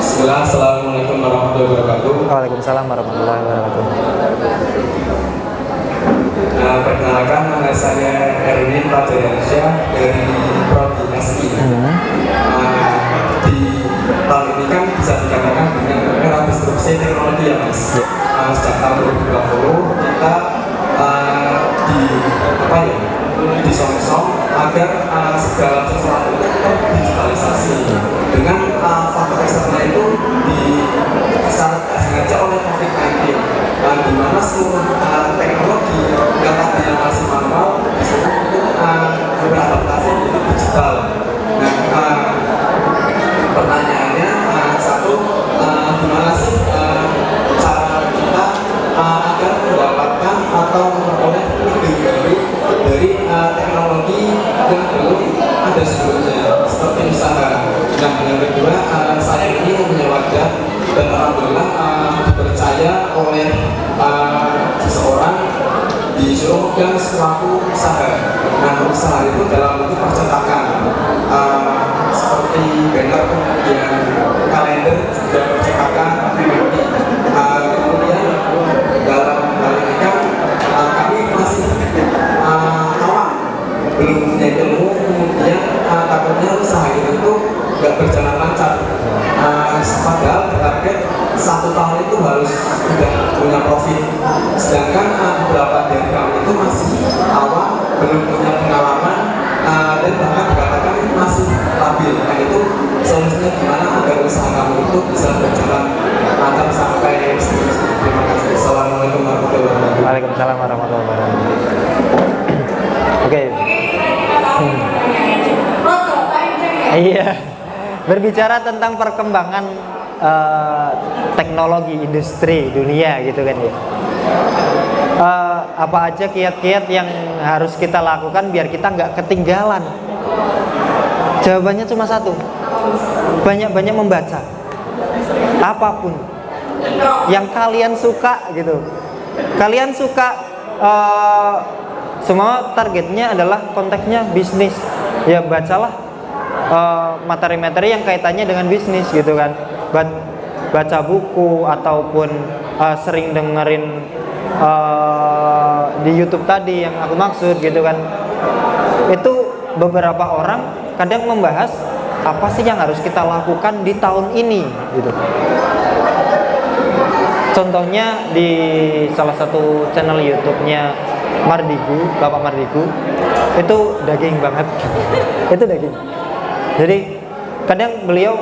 Bismillah, Assalamualaikum warahmatullahi wabarakatuh. Waalaikumsalam warahmatullahi wabarakatuh. Perkenalkan, nama saya Erwin Fajaryansyah dari Prodi SI. Di tahun ini kan bisa dikatakan dengan era disrupsi teknologi ya Mas. Sejak tahun 2020 kita disong-song agar segala sesuatu itu digitalisasi. Dengan faktor eksternal itu secara tidak sengaja oleh COVID-19, di mana langsung teknologi yang tadinya masih manual disuruh untuk beradaptasi untuk digital. Nah, pertanyaannya satu, gimana sih cara kita agar mendapatkan atau memperoleh ide baru dari teknologi yang belum ada sebelumnya seperti usaha. Nah, yang kedua, saya ini mempunyai wadah dan alhamdulillah dipercaya oleh seseorang disuruh memegang suatu usaha. Nah, usaha itu dalam bentuk percetakan seperti banner, kemudian kalender, juga percetakan PPT. Kemudian dalam hal ini kan kami masih awam, belum punya ilmu, kemudian takutnya usaha itu tuh nggak berjalan lancar. Padahal target 1 tahun itu harus sudah punya profit, sedangkan beberapa dari kami itu masih awam, belum punya pengalaman, dan bahkan dikatakan masih labil. Nah, itu solusinya gimana agar usaha kamu itu bisa berjalan lancar sampai seterusnya. Terima kasih. Assalamualaikum warahmatullahi wabarakatuh. Waalaikumsalam warahmatullahi wabarakatuh. Oke. Iya. Berbicara tentang perkembangan teknologi industri dunia gitu kan ya. Apa aja kiat-kiat yang harus kita lakukan biar kita nggak ketinggalan? Jawabannya cuma satu. Banyak-banyak membaca. Apapun yang kalian suka gitu. Kalian suka semua targetnya adalah konteksnya bisnis. Ya bacalah materi-materi yang kaitannya dengan bisnis gitu kan. Baca buku ataupun sering dengerin di YouTube tadi yang aku maksud gitu kan. Itu beberapa orang kadang membahas apa sih yang harus kita lakukan di tahun ini gitu. Contohnya di salah satu channel YouTube-nya Mardigu, Bapak Mardigu, itu daging banget. Itu daging. Jadi kadang beliau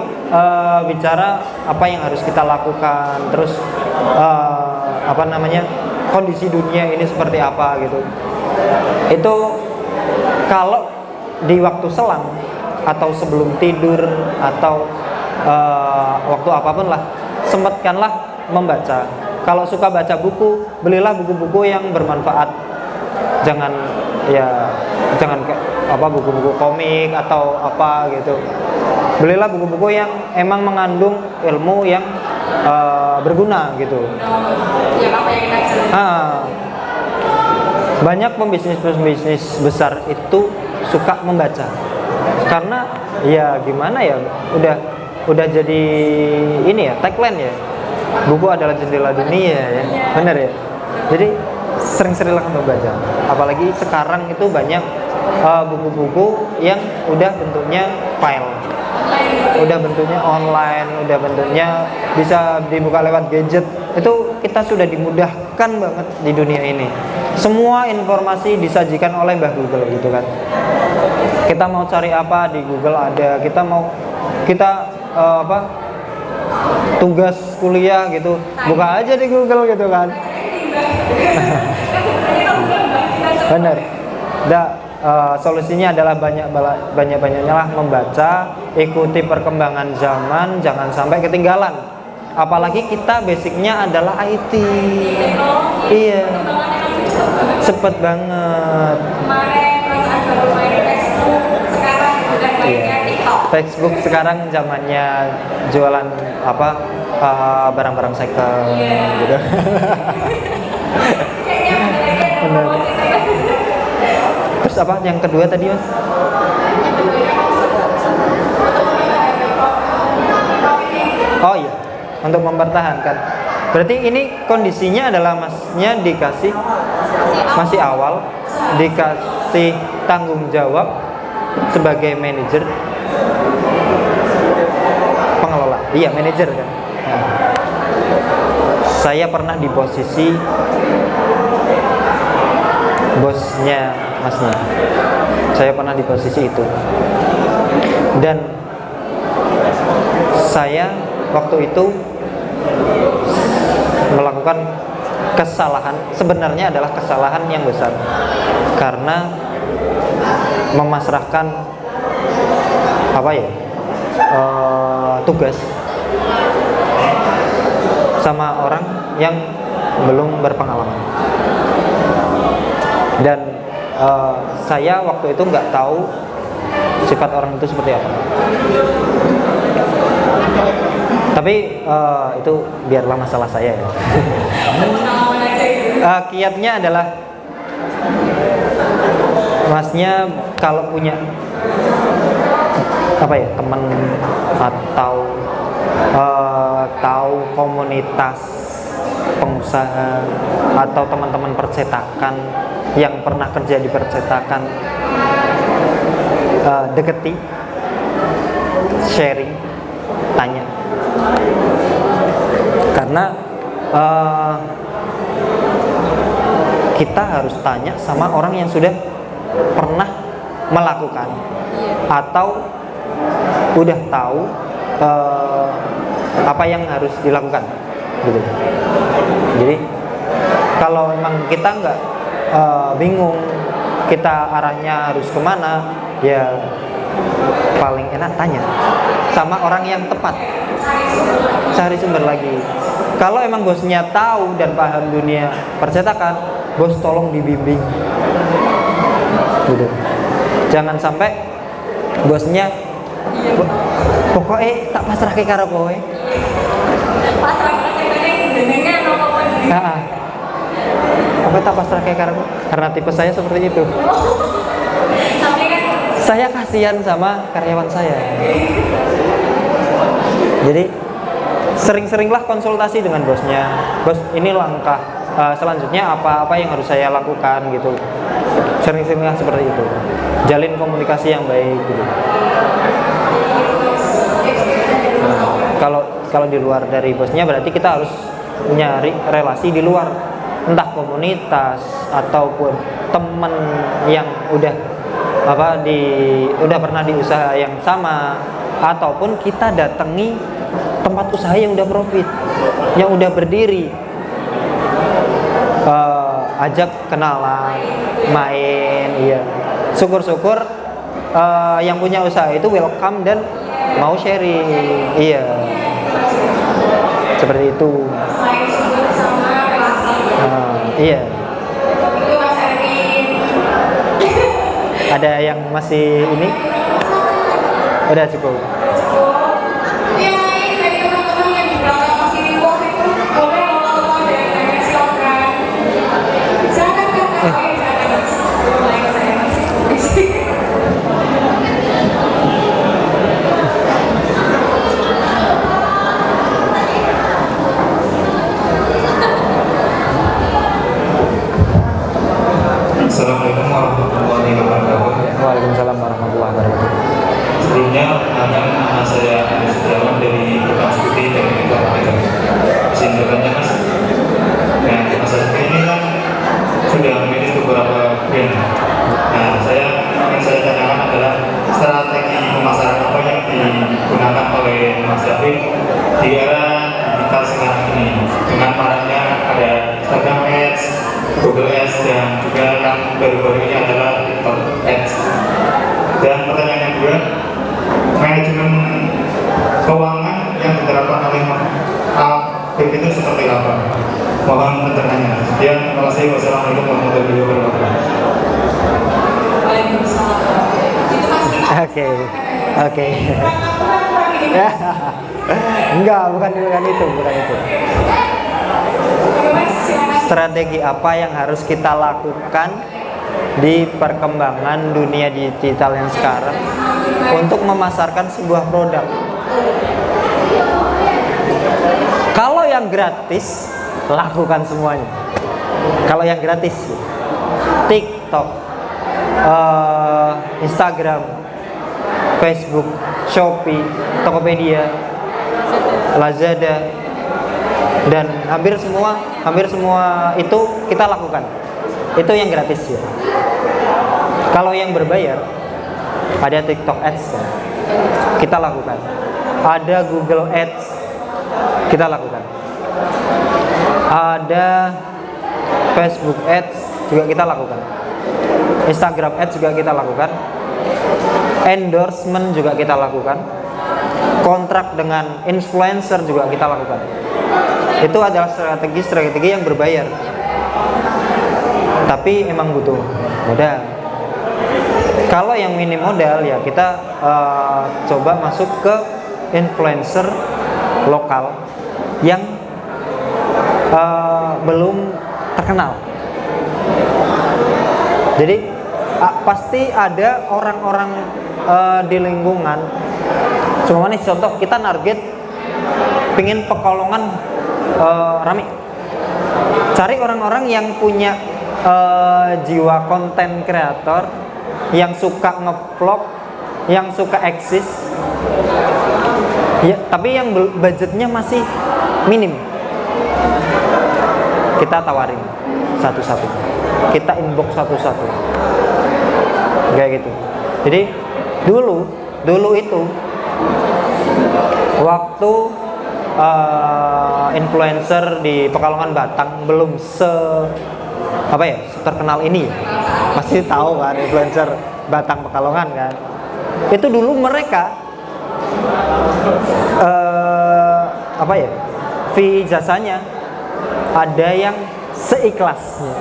bicara apa yang harus kita lakukan, terus kondisi dunia ini seperti apa gitu. Itu kalau di waktu selang atau sebelum tidur atau waktu apapun lah, sempatkanlah membaca. Kalau suka baca buku, belilah buku-buku yang bermanfaat. Jangan buku-buku komik atau apa gitu. Belilah buku-buku yang emang mengandung ilmu yang berguna gitu. Banyak pembisnis besar itu suka membaca karena ya gimana ya, udah jadi ini ya, tagline ya, buku adalah jendela dunia ya, benar ya. Jadi sering-seringlah membaca, apalagi sekarang itu banyak buku-buku yang udah bentuknya file, udah bentuknya online, udah bentuknya bisa dibuka lewat gadget. Itu kita sudah dimudahkan banget di dunia ini. Semua informasi disajikan oleh Mbah Google gitu kan. Kita mau cari apa di Google ada. Kita tugas kuliah gitu, buka aja di Google gitu kan. Bener. Solusinya adalah banyak-banyaknya lah membaca, ikuti perkembangan zaman, jangan sampai ketinggalan. Apalagi kita basicnya adalah IT. Iya. Cepet banget. Facebook sekarang zamannya jualan barang-barang second gitu. Benar. Terus apa yang kedua tadi Mas? Oh iya, untuk mempertahankan. Berarti ini kondisinya adalah masnya dikasih masih awal, dikasih tanggung jawab sebagai manajer pengelola. Iya, manajer kan. Nah, saya pernah di posisi bosnya masnya. Saya pernah di posisi itu. Dan saya waktu itu melakukan kesalahan, sebenarnya adalah kesalahan yang besar karena memasrahkan tugas sama orang yang belum berpengalaman. Dan saya waktu itu nggak tahu sifat orang itu seperti apa. Tapi itu biarlah masalah saya ya. Kiatnya adalah masnya kalau punya teman atau tahu komunitas pengusaha atau teman-teman percetakan yang pernah kerja di percetakan, deketi, sharing, tanya. Karena kita harus tanya sama orang yang sudah pernah melakukan atau udah tahu apa yang harus dilakukan gitu. Jadi kalau memang kita nggak bingung kita arahnya harus kemana, ya paling enak tanya sama orang yang tepat, cari sumber lagi. Kalau emang bosnya tahu dan paham dunia percetakan, bos tolong dibimbing gitu. Jangan sampai bosnya pokoknya tak pasrah ke karo kowe. Pokoknya tak pasrah ke karo, karena tipe saya seperti itu. Saya kasihan sama karyawan saya. Jadi sering-seringlah konsultasi dengan bosnya. Bos, ini langkah selanjutnya apa yang harus saya lakukan gitu. Sering-seringlah seperti itu. Jalin komunikasi yang baik gitu. Kalau di luar dari bosnya berarti kita harus nyari relasi di luar, entah komunitas ataupun teman yang udah pernah di usaha yang sama, ataupun kita datangi tempat usaha yang udah profit, yang udah berdiri, ajak kenalan, main, iya. Syukur-syukur yang punya usaha itu welcome dan mau sharing, iya. Seperti itu. Iya. Ada yang masih ini? Udah cukup. Assalamualaikum warahmatullahi wabarakatuh. Waalaikumsalam warahmatullahi wabarakatuh. Sebelumnya, nama saya Adi Setiawan dari Kota Putih dari Kabupaten. Izin bertanya mas. Nah, Mas Adi ini kan sudah memiliki beberapa brand. Nah, yang saya tanyakan adalah strategi pemasaran apa yang digunakan oleh Mas David di era digital sekarang ini, dengan maraknya ada Instagram Ads, Google Ads, dan juga yang baru-baru ini adalah TikTok Ads. Dan pertanyaan yang kedua, manajemen keuangan yang diterapkan oleh APP itu seperti apa? Mohon pencerahannya. Sekian, terima kasih. Wassalamualaikum warahmatullahi wabarakatuh. Oke. Ya. Enggak, bukan itu. Strategi apa yang harus kita lakukan di perkembangan dunia digital yang sekarang untuk memasarkan sebuah produk? Kalau yang gratis, lakukan semuanya. Kalau yang gratis, TikTok, Instagram, Facebook, Shopee, Tokopedia, Lazada, dan hampir semua itu kita lakukan. Itu yang gratis ya. Kalau yang berbayar, ada TikTok Ads ya, kita lakukan. Ada Google Ads, kita lakukan. Ada Facebook Ads juga kita lakukan, Instagram Ads juga kita lakukan, endorsement juga kita lakukan, kontrak dengan influencer juga kita lakukan. Itu adalah strategi yang berbayar, tapi emang butuh modal. Kalau yang minim modal ya kita coba masuk ke influencer lokal yang belum terkenal. Jadi pasti ada orang-orang di lingkungan. Cuma nih contoh, kita target pingin Pekalongan rame. Cari orang-orang yang punya jiwa konten kreator, yang suka ngevlog, yang suka eksis, ya, tapi yang budgetnya masih minim. Kita tawarin satu-satu, kita inbox satu-satu, kayak gitu. Jadi dulu itu waktu influencer di Pekalongan Batang belum terkenal ini, pasti tahu kan influencer Batang Pekalongan kan. Itu dulu mereka fee jasanya ada yang seikhlasnya,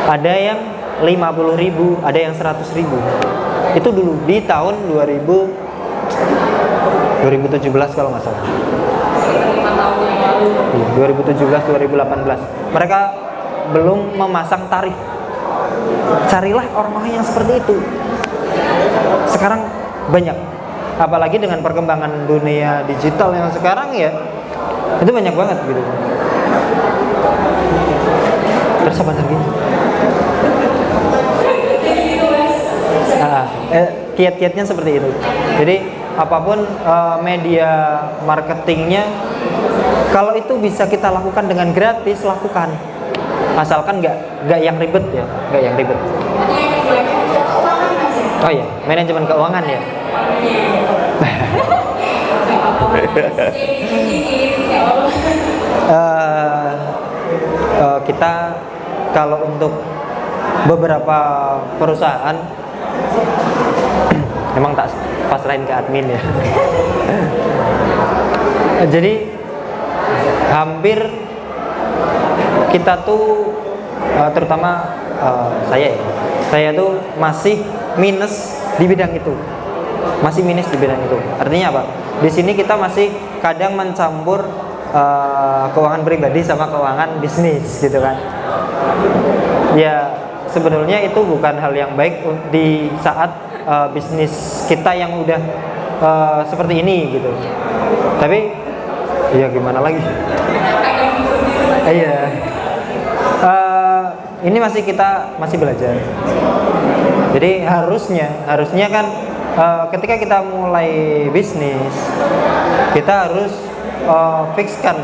ada yang 50.000, ada yang 100.000. Itu dulu di tahun 2017 kalau nggak salah. 2017-2018 mereka belum memasang tarif. Carilah orang-orang yang seperti itu. Sekarang banyak, apalagi dengan perkembangan dunia digital yang sekarang ya, itu banyak banget gitu. Terus apa lagi? Kiat-kiatnya seperti itu. Jadi apapun media marketingnya, kalau itu bisa kita lakukan dengan gratis, lakukan. Asalkan nggak yang ribet ya, nggak yang ribet. Oh iya, manajemen keuangan ya. Kita kalau untuk beberapa perusahaan emang tak pasrahin ke admin ya. Jadi hampir kita tuh terutama saya tuh masih minus di bidang itu. Masih minus di bidang itu. Artinya apa? Di sini kita masih kadang mencampur keuangan pribadi sama keuangan bisnis gitu kan. Ya sebenarnya itu bukan hal yang baik di saat bisnis kita yang udah seperti ini gitu. Tapi ya gimana lagi? Iya. Ini kita masih belajar. Jadi harusnya kan ketika kita mulai bisnis, kita harus fixkan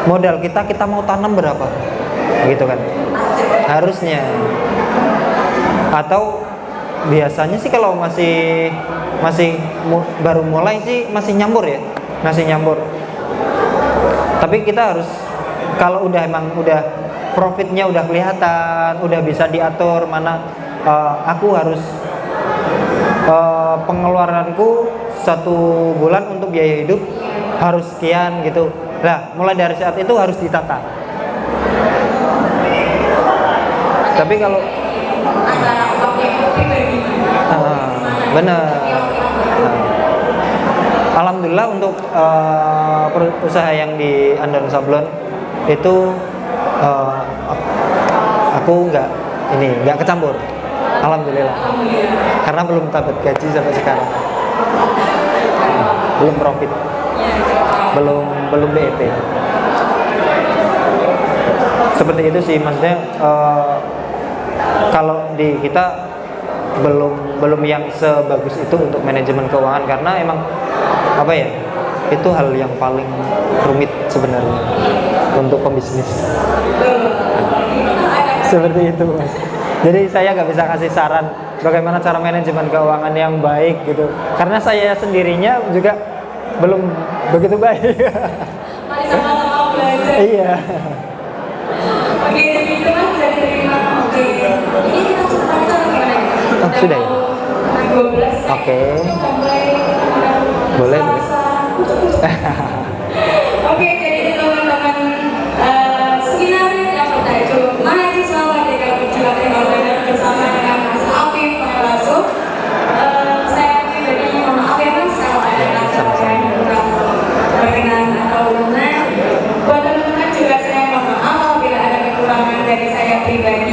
modal kita mau tanam berapa, gitu kan? Harusnya. Atau biasanya sih kalau masih baru mulai sih masih nyambur. Tapi kita harus, kalau udah profitnya udah kelihatan, udah bisa diatur mana aku harus pengeluaranku 1 bulan untuk biaya hidup harus sekian gitu. Nah, mulai dari saat itu harus ditata. Tapi kalau benar. Alhamdulillah untuk usaha yang di Andon Sablon itu aku nggak kecampur. Alhamdulillah. Karena belum dapat gaji sampai sekarang. Belum profit. Belum BEP. Seperti itu sih, maksudnya kalau di kita belum yang sebagus itu untuk manajemen keuangan, karena emang itu hal yang paling rumit sebenarnya untuk pembisnis. Seperti itu, Mas. Jadi saya nggak bisa kasih saran bagaimana cara manajemen keuangan yang baik gitu, karena saya sendirinya juga belum begitu baik. Mari sama-sama belajar. Iya. Oke, jadi itu mas bisa diterima. Oke, ini kita cepat aja gimana ya? Oh, sudah ya? 12. Oke. Kita mulai. Boleh, boleh. Oke, jadi teman-teman seminar yang bertajuk Mahasiswa Merdeka Berjiwa Teknologi bersama dengan Mas Afif Failasuh. Saya pribadi mohon maaf ya mas kalau ada kata yang kurang berkenan atau benar. Buat teman-teman juga saya mohon maaf apabila ada kekurangan dari saya pribadi.